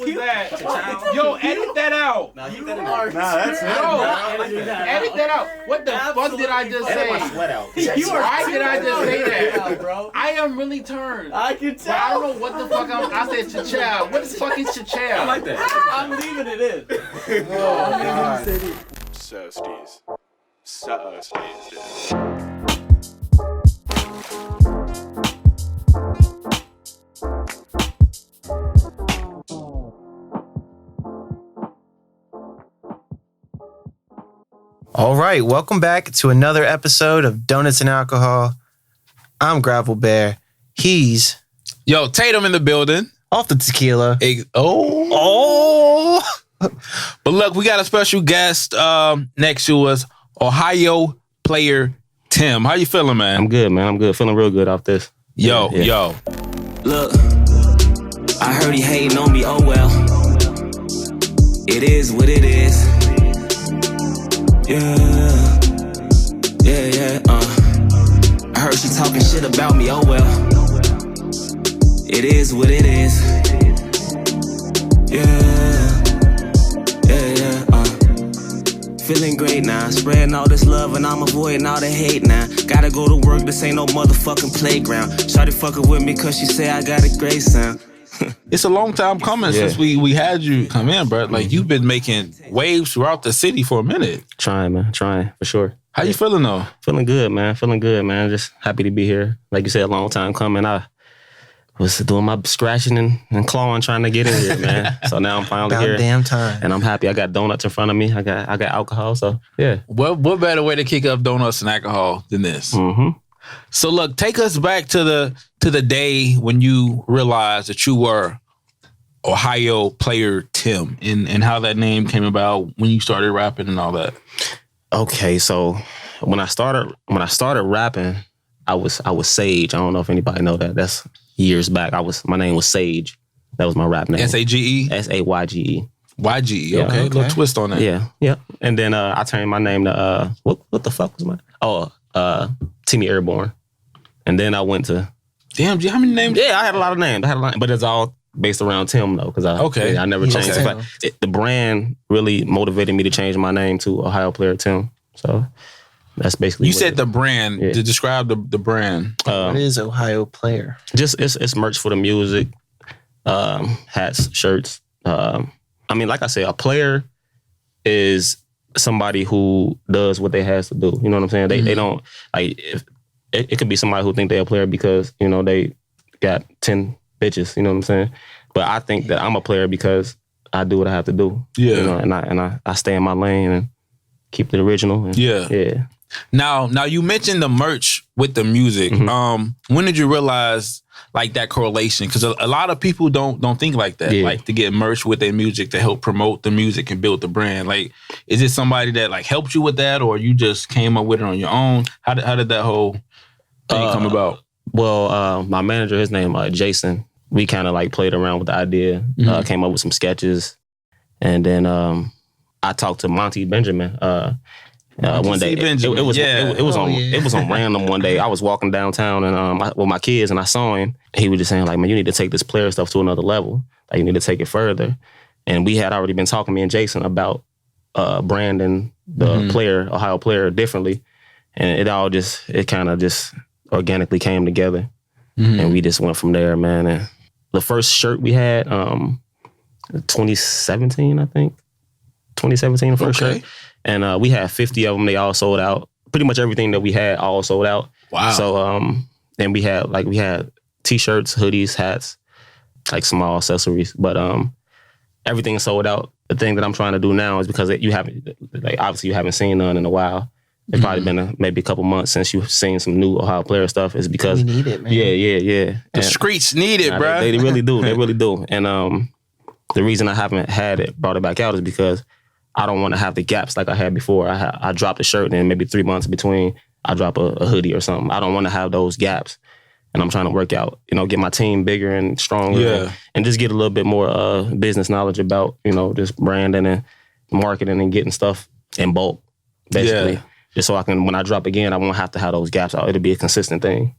was that? Yo, edit that out. Nah, that's it. Edit that out. What the fuck did I just say? Why did I just say that, bro? I am really turned. I can tell. But I don't know what the fuck I said cha-chow. What the fuck is cha-chow? I like that. I'm leaving it in. Oh, All right, welcome back to another episode of Donuts and Alcohol. I'm Gravel Bear. He's Yo, Tatum in the building. off the tequila. Oh. But look, we got a special guest next to us, OhioPlayer Tim. How you feeling, man? I'm good, man. I'm good. Feeling real good off this. Yo. Look, I heard he hating on me, oh well. It is what it is. Yeah. I heard she talking shit about me, oh well. It is what it is. Feeling great now, spreading all this love and I'm avoiding all the hate now. Gotta go to work, this ain't no motherfucking playground. Shawty fucking with me cause she say I got a great sound. It's a long time coming since we had you come in, bro. Like, you've been making waves throughout the city for a minute. Trying, man. Trying, for sure. How you feeling, though? Feeling good, man. Just happy to be here. Like you said, a long time coming. I was doing my scratching and clawing trying to get in here, man. So now I'm finally here. Damn time. And I'm happy. I got donuts in front of me. I got alcohol, so yeah. What better way to kick up donuts and alcohol than this? Mm-hmm. So look, take us back to the day when you realized that you were OhioPlayer Tim and how that name came about when you started rapping and all that. Okay, so when I started rapping, I was Sage. I don't know if anybody know that. That's years back. My name was Sage. That was my rap name. S-A-G-E? S-A-Y-G-E. Y-G-E, okay. Little twist on that. Yeah. And then I turned my name to what the fuck was my Timmy Airborne. And then I went to Damn, how many names? Yeah, I had a lot of names. But it's all based around Tim though, because I never changed. Okay. In fact, the brand really motivated me to change my name to OhioPlayer Tim. So that's basically you said the brand. Yeah. To describe the brand. What is OhioPlayer? Just it's merch for the music, hats, shirts. I mean, like I said, a player is somebody who does what they has to do. You know what I'm saying? They don't like if it could be somebody who think they're a player because they got 10 bitches. You know what I'm saying? But I think that I'm a player because I do what I have to do. Yeah. You know, and I stay in my lane and keep it original. And, yeah. Now you mentioned the merch with the music. Mm-hmm. When did you realize like that correlation? Because a lot of people don't think like that. Yeah. Like to get merch with their music to help promote the music and build the brand. Like, is it somebody that like helped you with that, or you just came up with it on your own? How did that whole thing come about? Well, my manager, his name Jason. We kind of like played around with the idea. Came up with some sketches, and then I talked to Monty Benjamin. One day, it was on random. One day, I was walking downtown and with my kids, and I saw him. He was just saying like, "Man, you need to take this player stuff to another level. Like, you need to take it further." And we had already been talking, me and Jason, about branding the player, OhioPlayer, differently, and it kind of just organically came together, and we just went from there, man. And the first shirt we had, 2017, I think, 2017, the first shirt. And we had 50 of them. They all sold out. Pretty much everything that we had all sold out. Wow. So then we had t-shirts, hoodies, hats, like small accessories. But everything sold out. The thing that I'm trying to do now is because you haven't seen none in a while. It's probably been maybe a couple months since you've seen some new OhioPlayer stuff. Is because we need it, man. Yeah. The streets need it, bro. They really do. They really do. And the reason I haven't brought it back out is because I don't want to have the gaps like I had before. I dropped a shirt and then maybe 3 months between I drop a hoodie or something. I don't want to have those gaps. And I'm trying to work out, get my team bigger and stronger and just get a little bit more business knowledge about, just branding and marketing and getting stuff in bulk, basically. Yeah. Just so I can, when I drop again, I won't have to have those gaps out. It'll be a consistent thing.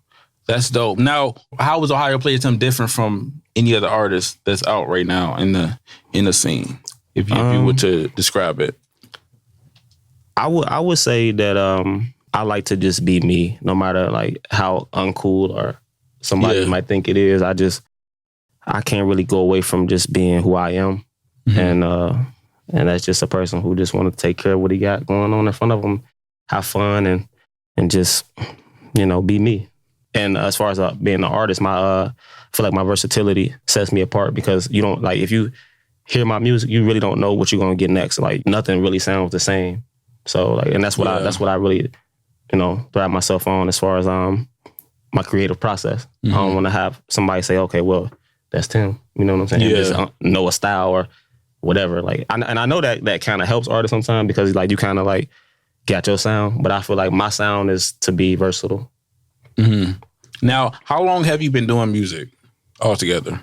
That's dope. Now, how is OhioPlayer Tim different from any other artist that's out right now in the scene? If you were to describe it, I would say that I like to just be me, no matter like how uncool or somebody might think it is. I can't really go away from just being who I am, and that's just a person who just want to take care of what he got going on in front of him, have fun, and just be me. And as far as being an artist, I feel like my versatility sets me apart because you don't like if you hear my music, you really don't know what you're gonna get next. Like nothing really sounds the same. So like, and that's what I really, thrive myself on as far as my creative process. I don't want to have somebody say, okay, well, that's Tim. You know what I'm saying? Yeah. Just know a style or whatever. Like, I know that kind of helps artists sometimes because like you kind of like got your sound, but I feel like my sound is to be versatile. Mm-hmm. Now, how long have you been doing music altogether?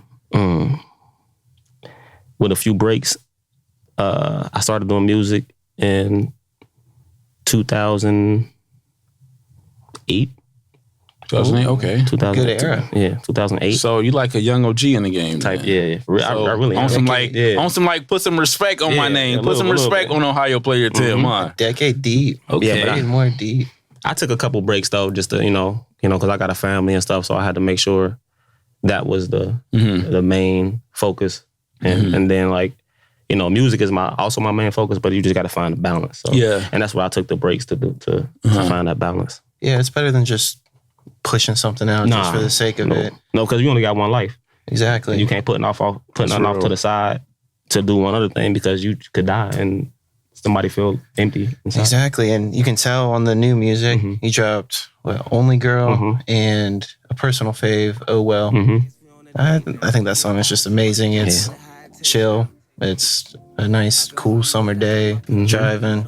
With a few breaks, I started doing music in 2008. 2008, okay. 2000, Good era. Yeah, 2008. So you like a young OG in the game? Type, man. yeah. So I really on am. some put some respect on my name. Put some respect on OhioPlayer Tim, huh? Decade deep. Okay. Yeah, but Decade more deep. I took a couple breaks though, just to because I got a family and stuff, so I had to make sure that was the main focus, and then like music is also my main focus, but you just got to find a balance. So, and that's what I took the breaks to do to find that balance. Yeah, it's better than just pushing something out just for the sake of it. No, because you only got one life. Exactly. You can't put nothing off to the side to do one other thing because you could die and somebody feel empty inside. Exactly, and you can tell on the new music, he dropped Only Girl and a personal fave, Oh Well. I think that song is just amazing. It's chill. It's a nice, cool summer day, driving.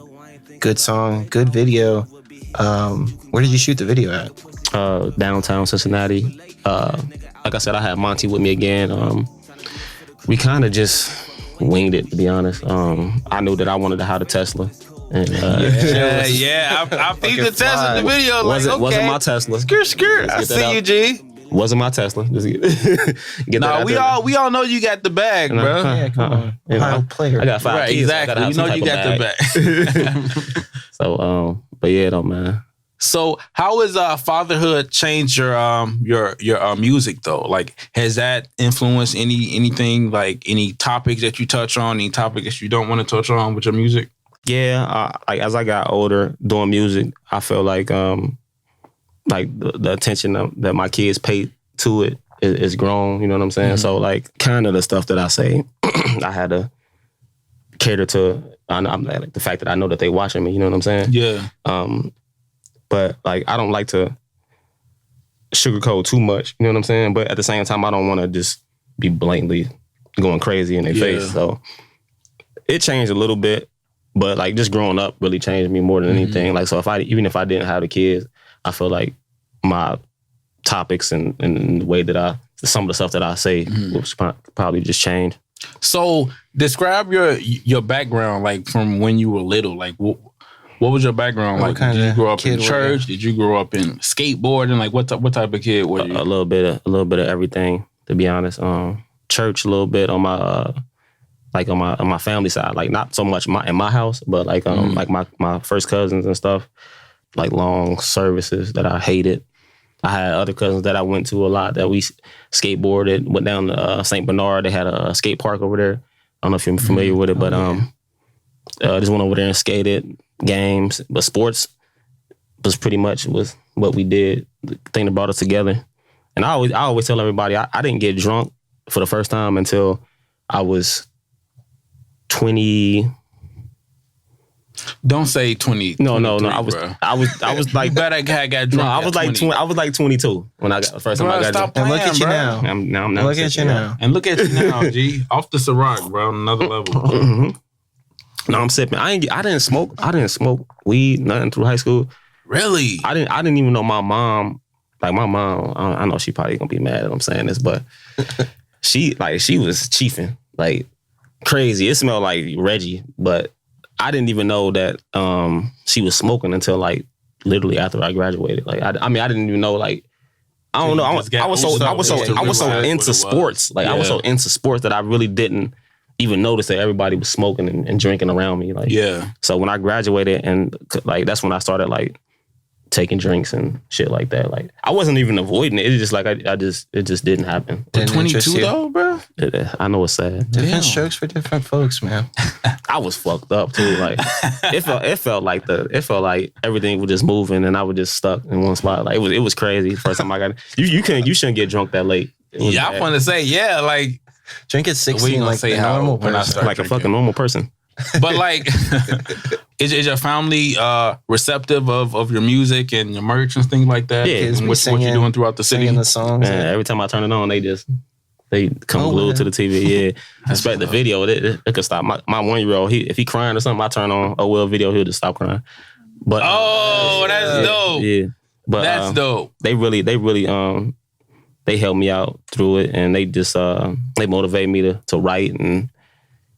Good song, good video. Where did you shoot the video at? Downtown Cincinnati. Like I said, I had Monty with me again. We kind of just winged it, to be honest. I knew that I wanted to have a Tesla. And, I peeped the Tesla in the video. Wasn't my Tesla. Skirt. I see you, G. Wasn't my Tesla. Just get we all know you got the bag, bro. Yeah, come on. OhioPlayer. I got 5 kids. Exactly. You know you got the bag. So, but yeah, though, man. So, how has fatherhood changed your music though? Like, has that influenced anything? Like, any topics that you touch on? Any topics that you don't want to touch on with your music? Yeah, like as I got older doing music, I feel like the attention that my kids pay to it is grown. You know what I'm saying? So like, kind of the stuff that I say, I had to cater to. I'm like the fact that I know that they watching me. You know what I'm saying? Yeah. But like, I don't like to sugarcoat too much. You know what I'm saying? But at the same time, I don't want to just be blatantly going crazy in their face. So it changed a little bit, but like just growing up really changed me more than anything. Like, so even if I didn't have the kids, I feel like my topics and the way that some of the stuff that I say will probably just change. So describe your background, like from when you were little. Like, what was your background like? Did you grow up in church? Did you grow up in skateboarding? Like, what type of kid were you? A little bit of everything, to be honest. Church a little bit on my on my family side. Like, not so much in my house, but like like my first cousins and stuff. Like long services that I hated. I had other cousins that I went to a lot that we skateboarded. Went down to St. Bernard. They had a skate park over there. I don't know if you're familiar with it, but just went over there and skated. Games, but sports was pretty much was what we did. The thing that brought us together. And I always tell everybody I didn't get drunk for the first time until I was 20. Don't say 20. No. I was like, bet I got drunk. No, I was like 20. I was like 22 when I got the first time I got drunk. And look at you now. I'm look at you now. And look at you now, G. Off the Ciroc, bro. Another level. No, I'm sipping. I didn't smoke weed, nothing through high school. Really? I didn't even know my mom. Like my mom, I know she probably gonna be mad that I'm saying this, but she was chiefing like crazy. It smelled like Reggie, but I didn't even know that she was smoking until like literally after I graduated. Like I didn't even know like I don't know. I was so into sports. Like I was so into sports that I really didn't even notice that everybody was smoking and drinking around me. Like, so when I graduated and like, that's when I started like taking drinks and shit like that. Like I wasn't even avoiding it. It's just like it just didn't happen. 22 though, bro. I know it's sad. Different strokes for different folks, man. I was fucked up too. Like it felt like everything was just moving and I was just stuck in one spot. Like it was crazy. First time I got you shouldn't get drunk that late. Yeah, I want to say like drink at 16 like a normal person, like a fucking normal person. But like, is your family receptive of your music and your merch and things like that? Yeah, and what you're doing throughout the city? The songs. Man, every time I turn it on, they come glued to the TV. Yeah, especially the video. It could stop. My 1-year-old, if he crying or something, I turn on a Will video, he'll just stop crying. But that's dope. Yeah, but that's dope. They really they helped me out through it, and they just they motivate me to write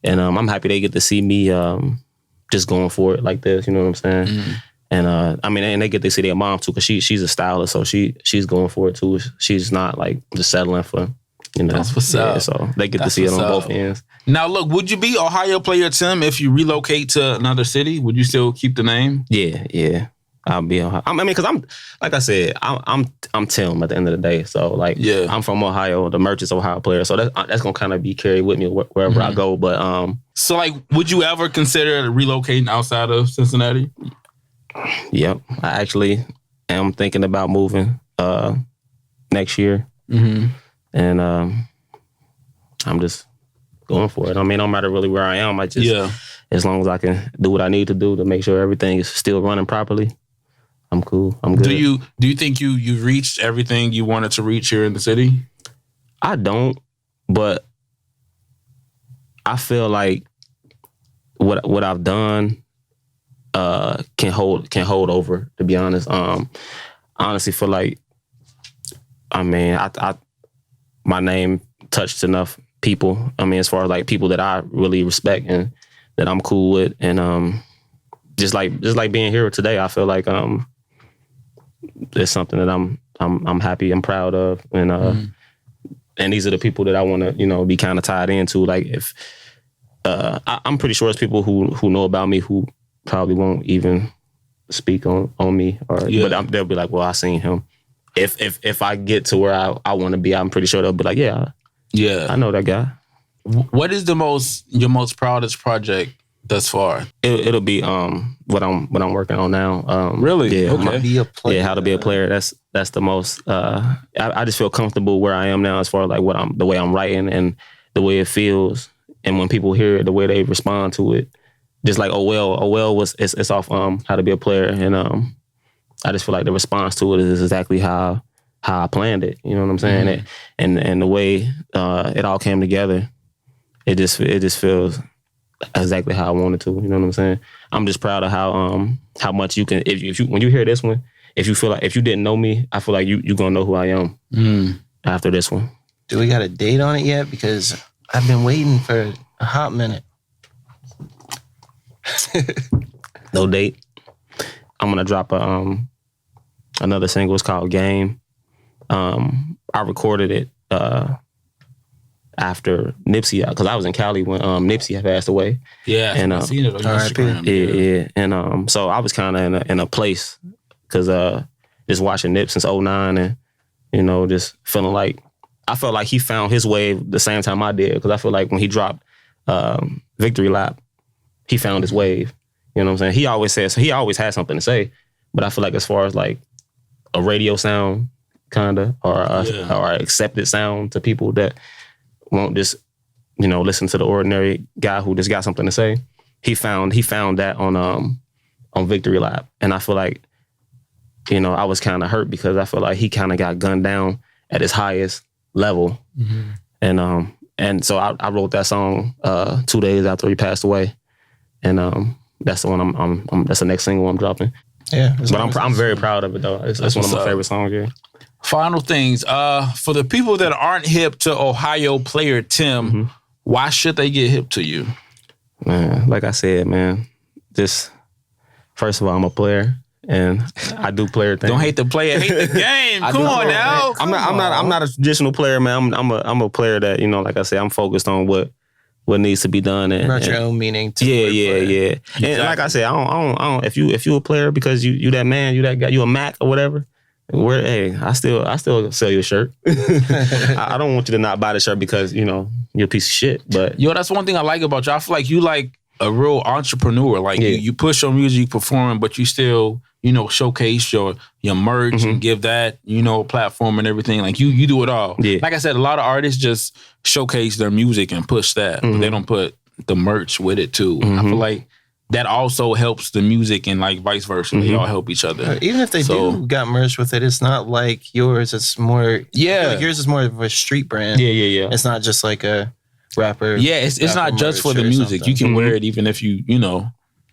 and I'm happy they get to see me just going for it like this. You know what I'm saying? Mm-hmm. And I mean, and they get to see their mom too, because she's a stylist, so she's going for it too. She's not like just settling for, you know. That's what's up. So they get to see it on both ends. Now, look, would you be OhioPlayer Tim if you relocate to another city? Would you still keep the name? Yeah. I'll be Ohio. I mean, because I'm like I said, I'm Tim at the end of the day. So like, I'm from Ohio. The merch is OhioPlayer, so that's gonna kind of be carried with me wherever I go. But so like, would you ever consider relocating outside of Cincinnati? Yep, I actually am thinking about moving next year, and I'm just going for it. I mean, no matter really where I am, I just as long as I can do what I need to do to make sure everything is still running properly, I'm cool. I'm good. Do you think you've reached everything you wanted to reach here in the city? I don't, but I feel like what I've done can hold over, to be honest. Honestly feel like, I mean, I my name touched enough people. I mean, as far as like people that I really respect and that I'm cool with, and just like being here today, I feel like it's something that I'm happy, I'm proud of, and these are the people that I want to be kind of tied into. Like if I'm pretty sure it's people who know about me who probably won't even speak on me, but they'll be like, well, I seen him. If I get to where I want to be, I'm pretty sure they'll be like, yeah, I know that guy. What is your most proudest project thus far? It'll be what I'm working on now. Really? Yeah. Okay. Be a player. Yeah, how to be a player. That's the most. I just feel comfortable where I am now, as far as like the way I'm writing and the way it feels, and when people hear it, the way they respond to it. Just like Well it's off How to Be a Player, and I just feel like the response to it is exactly how I planned it. You know what I'm saying? And the way it all came together, it just feels exactly how I wanted to. You know what I'm saying? I'm just proud of how much you can, if you when you hear this one, if you feel like, if you didn't know me, I feel like you're gonna know who I am after this one. Do we got a date on it yet? Because I've been waiting for a hot minute. No date. I'm gonna drop another single. It's called Game. I recorded it after Nipsey, because I was in Cali when Nipsey had passed away. Yeah, and I've seen it on Instagram. Yeah. And so I was kind of in a place, because just watching Nip since 2009, and just feeling like, I felt like he found his wave the same time I did, because I feel like when he dropped Victory Lap, he found his wave. You know what I'm saying? He always had something to say, but I feel like as far as like a radio sound, kind of, or an accepted sound to people that won't just listen to the ordinary guy who just got something to say, he found that on Victory Lap. And I feel like I was kind of hurt, because I feel like he kind of got gunned down at his highest level. And so I wrote that song 2 days after he passed away, and that's the one that's the next single I'm dropping. Yeah, but I'm very proud of it though. It's one of my favorite songs. Yeah. Final things. For the people that aren't hip to OhioPlayer Tim, why should they get hip to you? Man, like I said, man, just first of all, I'm a player. and I do player things. Don't hate the player, hate the game. Come on now. I'm not a traditional player, man. I'm a player that, you know, like I said, I'm focused on what needs to be done. And About your own meaning. To yeah. Exactly. And like I said, I don't. If you a player because you that man, you that guy, you a Mac or whatever. I still sell you a shirt. I don't want you to not buy the shirt because, you know, you're a piece of shit. But Yo, that's one thing I like about you. I feel like you like a real entrepreneur. Like you push your music, you perform, but you still, you know, showcase your merch and give that, you know, a platform and everything. Like you do it all. Yeah. Like I said, a lot of artists just showcase their music and push that, but they don't put the merch with it too. I feel like that also helps the music and like vice versa. They all help each other. Even if they do got merch with it, it's not like yours. It's more, like yours is more of a street brand. Yeah. It's not just like a rapper. Yeah, it's not just for the music. Something. You can wear it even if you know.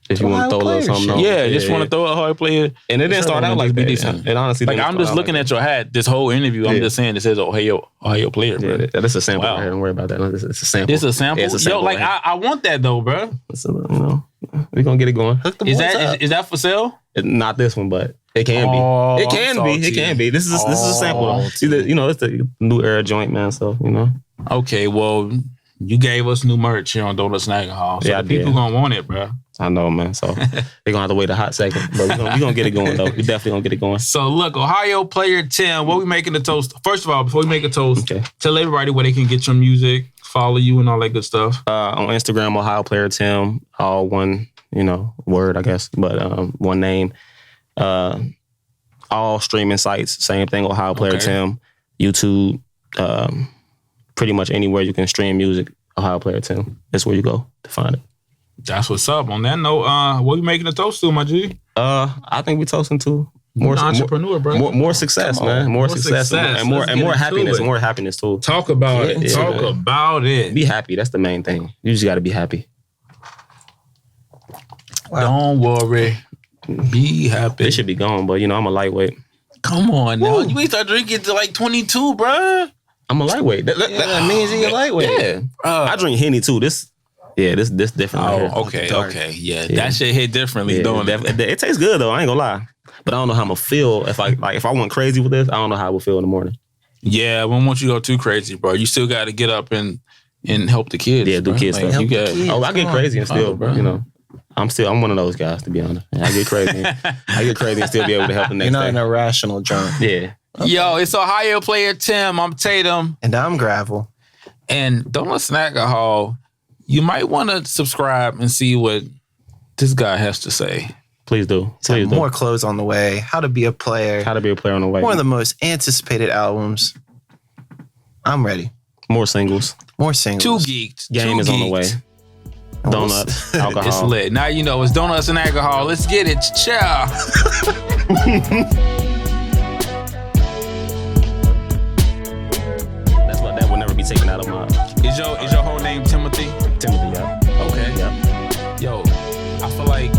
If you want to throw a little something on. Yeah, just want to throw a hard player. And it didn't start out like that. It honestly like I'm just looking at your hat this whole interview. I'm just saying it says OhioPlayer, bro. Yeah, that's a sample. Wow. Don't worry about that. It's a sample. It's a sample? Yeah, it's a sample. Yo, like I want that though, bro. You know, we're going to get it going. Hook the Is boys up. that for sale? Not this one, but it can be. It can be. It can be. This is a sample. You know, it's the new era joint, man. So, you know. Okay, well, you gave us new merch here on Donuts and Akahol. So people going to want it, bro. I know, man. So they're going to have to wait a hot second. But we're going to get it going, though. We definitely going to get it going. So look, OhioPlayer Tim, what we making a toast? First of all, before we make a toast, tell everybody where they can get your music, follow you and all that good stuff. On Instagram, OhioPlayer Tim, all one, you know, word, I guess, but one name. All streaming sites, same thing, OhioPlayer Tim, YouTube, pretty much anywhere you can stream music, OhioPlayer Tim. That's where you go to find it. That's what's up. On that note, what we making a toast to, my G? I think we toasting to more entrepreneur, bro. More success, man. More success and more happiness, more happiness too. Talk about it. Talk about it. Be happy. That's the main thing. You just got to be happy. Wow. Don't worry. Be happy. It should be gone, but you know I'm a lightweight. Come on now. You ain't start drinking to like 22, bro. I'm a lightweight. That means you're a lightweight. Yeah. I drink Henny too. This different. Oh, okay. Yeah, that shit hit differently, don't it? It tastes good though. I ain't gonna lie, but I don't know how I'm gonna feel if I went crazy with this. I don't know how I would feel in the morning. Yeah, we don't want you to go too crazy, bro. You still got to get up and help the kids. Yeah, do kids stuff. I get crazy and still, bro. You know, I'm one of those guys to be honest. I get crazy. And still be able to help the next day. You're not an irrational drunk. Yeah. Okay. Yo, it's OhioPlayer Tim. I'm Tatum. And I'm Gravel. And don't listen to Akahol. You might want to subscribe and see what this guy has to say. Please do. More clothes on the way. How to be a player. How to be a player on the way. One of the most anticipated albums. I'm ready. More singles. Two geeked. Game is on the way. Donuts, alcohol. It's lit. Now you know it's Donuts and Akahol. Let's get it. Ciao. That will never be taken out of my. Is your whole name Timothy? Timothy, yeah. Okay. Yeah. Yo, I feel like.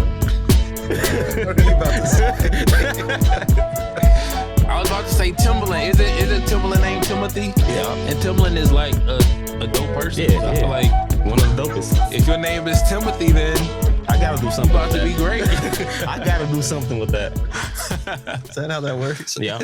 I was about to say Timberland. Is it Timberland named Timothy? Yeah. And Timberland is like a dope person. Yeah. I feel like one of the dopest. If your name is Timothy, then I gotta do something. About to be great. I gotta do something with that. Is that how that works? Yeah.